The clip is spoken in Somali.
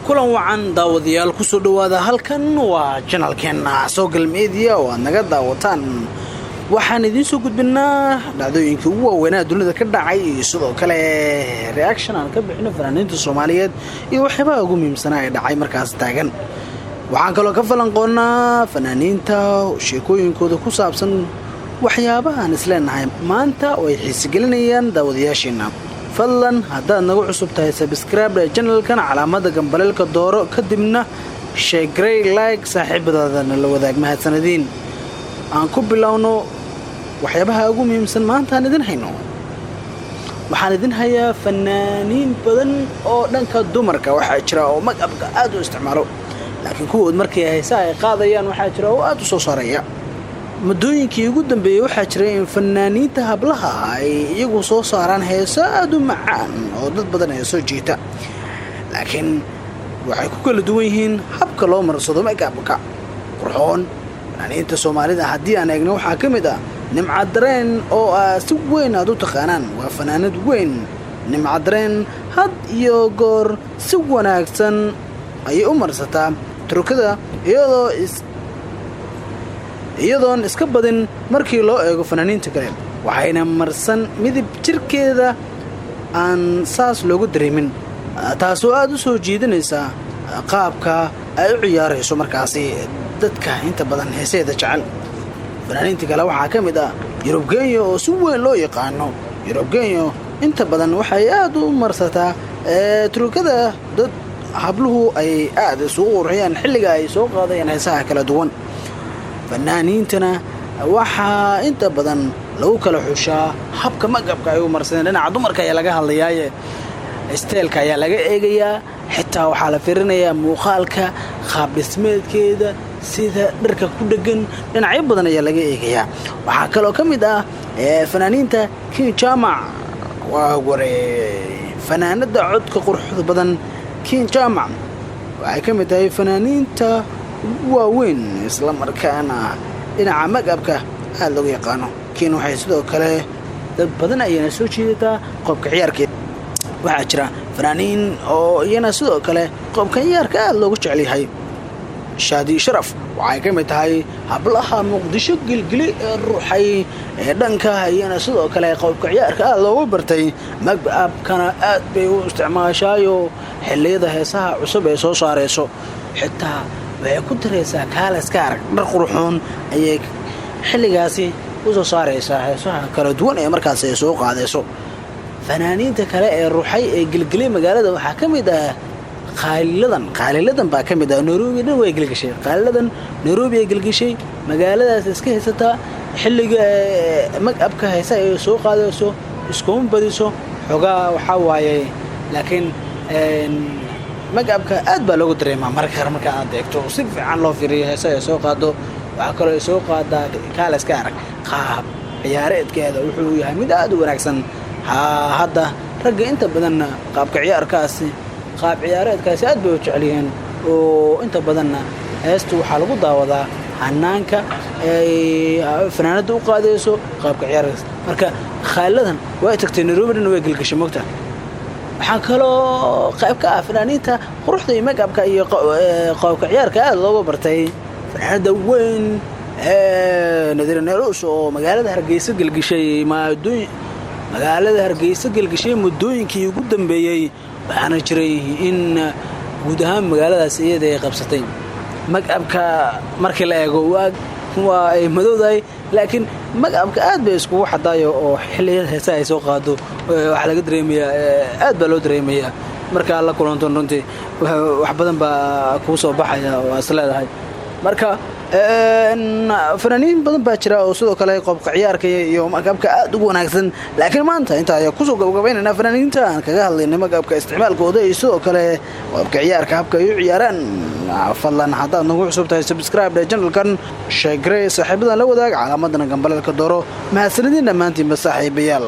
kulan wacan daawadayaal ku soo dhawaada halkan waa channelkeena Soogal Media oo naga daawataan waxaan idin soo gudbinaa dhacdooyinkii ugu waaweyn dunida ka dhacay iyo sidoo kale reaction aan ka bixino fanaaniinta Soomaaliyeed iyo waxyaabaha ugu muhiimsan ee dhacay markaas taagan waxaan kaloo ka falanqoonaa fanaaniinta sheekooyinkooda ku saabsan waxyaabaha aan isleenahay maanta oo ay xiisagelinayaan daawadayaasheena fadlan haddaad nagu cusub tahay subscribe channelkan calaamada gambaleelka dooro kadibna share like saaxiibadaadana la wadaag mahadsanadiin aan ku bilowno waxyaabaha ugu muhiimsan maanta aan idin hayno waxaan idin hayaa fanaaniin badan oo dhanka dumarka waxa jira oo magabka aad u isticmaalo laakiin kuwood markay haysaa ay qaadayaan waxa jira oo aad u soo saaraya muddooyinkii ugu dambeeyay waxaa jiray in fanaaniinta hablaha ay iyagu soo saaraan heeso aad u macaan oo dad badan ay soo jiita laakiin waxay ku kala duwan yihiin habka loo marsado makeup-ka qurxoon fanaaniinta Soomaalida haddii aan eegno waxaa ka mid ah Nimca Dareen oo si weyn aad u taqaanaan waa fanaanad weyn Nimca Dareen had iyo goor si wanaagsan ay u marsataa turkada iyadoon iska badin markii loo eego fanaaniinta kale waxayna marsan midab jirkeeda aan saas loogu dareemin taasoo aad u soo jiidanaysa qaabka ay u ciyaarayso markaasi dadka inta badan heeseeda jecel fanaaniinta kale waxaa ka mid ah Yurub Genyo oo si weyn loo yaqaano Yurub Genyo inta badan waxay aad u marsataa turkada dad habluhu ay aad isugu qurxiyaan xilliga ay soo qaadayaan heesaha kala duwan fanaaniintana waxaa inta badan lagu kala xushaa habka magabka ay u marsadeen dhinaca dumarka ayaa laga hadlayaa isteelka ayaa laga eegayaa xitaa waxaa la fiirinayaa muuqaalka qaab dhismeedkeeda sida dharka ku dhagan dhinacyo badan ayaa laga eegayaa waxaa kaloo ka mid ah fanaaniinta King Jamac waa gore fanaanada codka quruxda badan King Jamac waxay ka mid tahay fanaaniinta waaweyn isla markaana dhinaca magabka aad loogu yaqaano kiin waxay sidoo kale dad badan ayana soo jiidataa qobka ciyaarkeeda waxaa jira fanaaniin oo iyana sidoo kale qobka ciyaarka aad loogu jecel yahay Shaadi Sharaf waxay ka mid tahay hablaha Muqdisho gilgili ruuxay dhanka iyana sidoo kale qobka ciyaarka aad loogu bartay magabkana aad bay u isticmaashaayo xilliyada heesaha cusub ee soo saarayso xitaa waxay ku dareysaa kaalaska arag dhar qurxoon ayay xilligaasi u soo saaraysaa heesaha kala duwan ee markaas ay soo qaadayso fanaaniinta kale ee ruuxay ee gilgilay magaalada waxaa ka mid ah qaaliladan baa ka mid ah Nairobi dhan way gilgishay qaaliladan Nairobi ay gilgishay magaaladaas iska heysata xilliga magabka heesa ay soo qaadayso iskoon badiso xogaa waxa waaye laakiin magabka aad baa loogu dareemaa marka aad eegto si fiican loo fiiriyo heesaha ay soo qaado waxa kale oo soo qaada kaalaska arag qaab ciyaareedkeeda wuxuu yahay mid aad u wanaagsan hadda ragga inta badan qaabka ciyaarkaasi qaab ciyaareedkaasi aad bay u jecel yihiin oo inta badan heestu waxaa lagu daawadaa hanaanka ay fanaanada u qaadayso qaabka ciyaarkaas marka khaaladan way tagtay Nairobi dhan way gilgashay mogta waxaan kaloo qayb ka ah fanaaniinta quruxda iyo magabka iyo qaabka ciyaarka aad loogu bartay fanaanada weyn Nadiir Naruus oo magaalada Hargeysa gilgishay muddooyinkii ugu dambeeyay waxaana jiray in guud ahaan magaaladaas iyada ay qabsatay magabka markii la eego waa ay madowday laakiin magabka aad bay isku xadaayo oo xilliyada heesaha ay soo qaado waxa laga dareemayaa aad baa loo dareemayaa marka la kulanto runtii wax badan baa ku soo baxaya oo asleedahay marka fanaaniin badan baa jira oo sidoo kale qobka ciyaarka iyo magabka aad ugu wanaagsan laakiin maanta inta ay ku soo gabagabeynayna fanaaniinta aan kaga hadlaynay magabka isticmaalkooda iyo sidoo kale qobka ciyaarka habka ay u ciyaaraan fadlan haddaad nagu cusub tahay subscribe channelkan share saaxiibada la wadaag calaamadana gambaleelka dooro mahadsanidin dhammaantiin saaxiibayaal